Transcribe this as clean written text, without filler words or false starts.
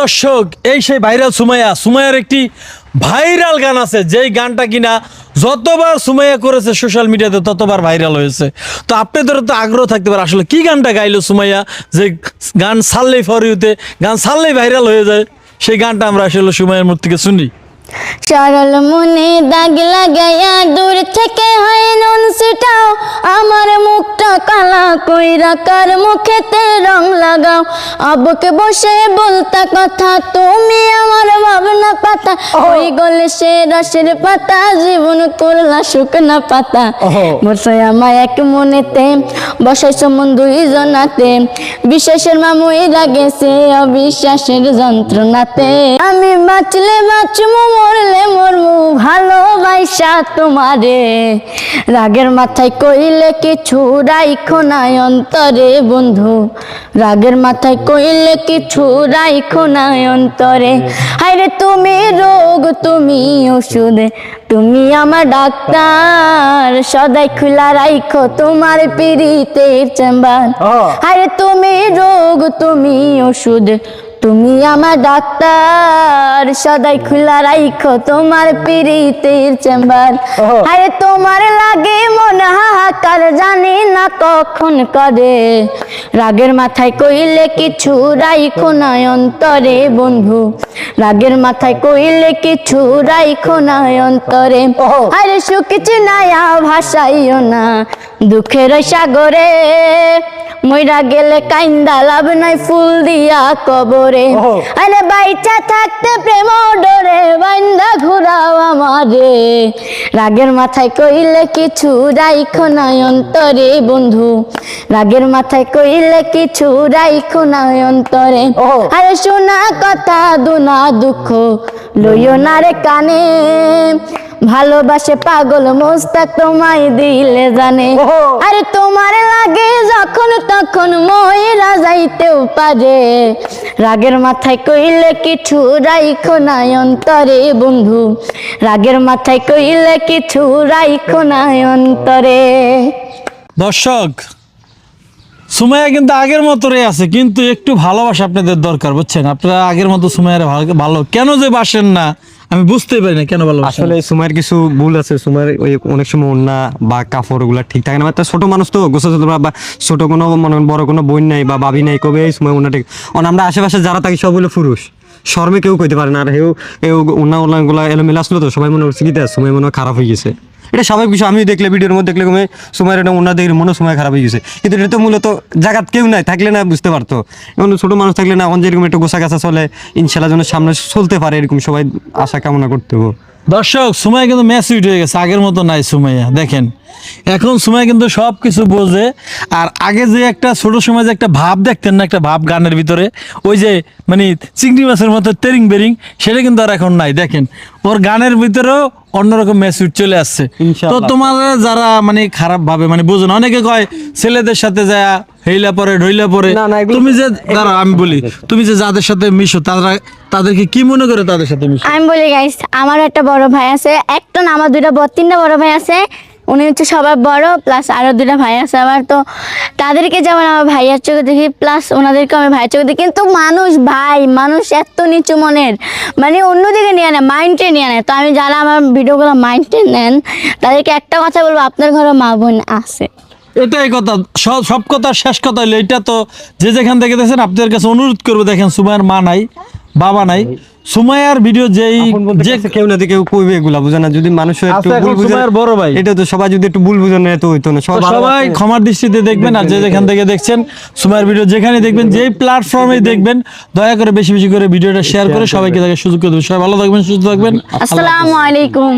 দর্শক, এই সেই ভাইরাল সুমাইয়ার একটি ভাইরাল গান আছে, যেই গানটা কিনা যতবার সুমাইয়া করেছে সোশ্যাল মিডিয়াতে ততবার ভাইরাল হয়েছে। তো আপনাদের তো আগ্রহ থাকতে পারে আসলে কি গানটা গাইলো সুমাইয়া, যে গান ছাড়লেই ফর ইউতে গান ছাড়লেই ভাইরাল হয়ে যায়। সেই গানটা আমরা আসলে সুমাইয়ার মুখ থেকে শুনি। সরল মনে দাগ লাগাইয়া দূর থেকে হয় নুন ছিটাও, আমার মুখটা কালা কইরা কার মুখেতে রং লাগাও। আবুকে বসে বলতা কথা, তুমি আমার ভাবনা পাতা, ওই গলে সে রসের পাতা, জীবন করলা শুকনা পাতা। বসে আমায় এক মনেতে বসাইছ মন দুইজনাতে, বিশ্বাসের মামুইরা গেছে অবিশ্বাসের যন্ত্রণাতে। আমি বাঁচলে বাঁচমু মরলে মরমু ভালোবাসা তোমারে, রাগের মাথায় কইলে কিছু রাইখো নাই অন্তরে বন্ধু, রাগের মাথায় কইলে কিছু রাইখো নাই অন্তরে। হায়রে তুমি রোগ তুমি ওষুধ, তুমি আমার ডাক্তার, সদাই খোলা রাইখো তোমার পীড়িতের চেম্বার। হায়রে তুমি রোগ তুমি ওষুধ, তুমি আমার ডাক্তার, সদাই খোলা রাইখো তোমার পীড়িতের চেম্বার। আরে তোমার লাগে মন হাহাকার, জানি না কখন করে, রাগের মাথায় কইলে কিছু রাইখো না অন্তরে বন্ধু, রাগের মাথায় কইলে কিছু রাইখো না অন্তরে। আরে সুখ চিনায়া ভাসাইও না দুঃখের সাগরে, মইরা গেলে কাইন্দা লাভ নাই ফুল দিয়া কবরে। আরে বাইচা থাকতে প্রেম ডরে বাইন্দা ঘুরাও আমারে, রাগের মাথায় কইলে কিছু রাইখো না অন্তরে বন্ধু, রাগের মাথায় কইলে কিছু রাইখো না অন্তরে। আরে শোনা কথা দুনা দুঃখ লইও না রে কানে, ভালোবাসে পাগল মোস্তাক তোমায় দিলে জানে। আরে তোমার লাগে যখন তখন মইরা যাইতেও পারে, রাগের মাথায় কইলে কিছু রাইখো না অন্তরে বন্ধু, রাগের মাথায় কইলে কিছু রাইখো না অন্তরে। দর্শক, সুমাইয়া কিন্তু আগের মতোই আছে, কিন্তু একটু ভালোবাসা আপনাদের দরকার, বুঝছেন? আপনারা আগের মতো সুমাইয়ার ভালো কেন যে বাসেন না আমি বুঝতে পারি না, কেন ভালো আসলে সুমাইয়ের কিছু ভুল আছে। সুমাইয়ের ওই অনেক সময় ওন্না বা কাপড় গুলা ঠিক থাকে না, একটা ছোট মানুষ তো গোসল বা ছোট কোনো মনে বড় কোনো বোন নাই বা ভাবি নাই, কবে এই সময় ওনা ঠিক। আমরা আশেপাশে যারা থাকি সব হলো পুরুষ, শর্মে কেউ কইতে পারে না। আর এও ওনা গুলা এলোমেলো আসলো তো সবাই মনে করছে কি সময় মনে খারাপ হয়ে গেছে। এটা স্বাভাবিক বিষয়। আমি দেখলে ভিডিওর মধ্যে দেখলে কমে সময়ের এটা ওনার দেখলে মনে সময় খারাপ হয়ে গেছে, কিন্তু এটা তো মূলত জায়গাত কেউ নাই থাকলে না বুঝতে পারতো। এবং ছোট মানুষ থাকলে না যেরকম একটু গোছা গাছা চলে, ইনশাল্লাহ যেন সামনে চলতে পারে, এরকম সবাই আশা কামনা করতে হবে। দর্শক, সুমাইয়া কিন্তু ম্যাচিউরড হয়ে গেছে, আগের মতো নাই সুমাইয়া। দেখেন এখন সুমাইয়া কিন্তু সব কিছু বোঝে। আর আগে যে একটা ছোট সময় যে একটা ভাব দেখতেন না, একটা ভাব গানের ভিতরে, ওই যে মানে চিংড়ি মাছের মতো তেরিং বেরিং, সেটা কিন্তু আর এখন নাই। দেখেন ওর গানের ভিতরেও অন্যরকম মেসেজ চলে আসছে। তো তোমার যারা মানে খারাপ ভাবে মানে বোঝো না, অনেকে কয় ছেলেদের সাথে যায় হেইলা পরে ঢইলা পরে, তুমি যে দাঁড়া আমি বলি, তুমি যে যাদের সাথে মিশো তাদেরকে কি মনে করে তাদের সাথে মিশো? আমি বলি গাইস, আমার একটা বড় ভাই আছে, একটা না আমার তিনটা বড় ভাই আছে, উনি হচ্ছে সবার বড়, প্লাস আরো দুটা ভাই আছে আমার। তো তাদেরকে যেমন আমার ভাইয়ের চোখে দেখি, প্লাস ওনাদেরকে আমি ভাইয়ের চোখে দেখি। কিন্তু মানুষ এত নিচু মনের, মানে অন্যদিকে নিয়ে নেয়, মাইন্ডে নিয়ে নেয়। তো আমি যারা আমার ভিডিওগুলো মাইন্ডে নেন তাদেরকে একটা কথা বলবো, আপনার ঘরে মা বোন আছে। এটাই কথা, সব কথা শেষ কথা হইলো এটা। তো যে যেখান থেকে দেখছেন আপনাদের কাছে অনুরোধ করবো, দেখেন সুমাইয়ার মা নাই, বাবা নাই। সুমাইয়ার ভিডিও যেই যে কেউ না কেউ কইবে এগুলা বুঝে না, যদি মানুষ একটু ভুল বুঝে, বড় ভাই এটা তো সবাই যদি একটু ভুল বুঝে নেয় তো হইতো না। সবাই ক্ষমার দৃষ্টিতে দেখবেন। আর যে যেখান থেকে দেখছেন সুমাইয়ার ভিডিও যেখানে দেখবেন, যেই প্ল্যাটফর্মে দেখবেন, দয়া করে বেশি বেশি করে ভিডিওটা শেয়ার করে সবাইকে সুযোগ করে দেবেন। সবাই ভালো থাকবেন, সুস্থ থাকবেন, আসসালামু আলাইকুম।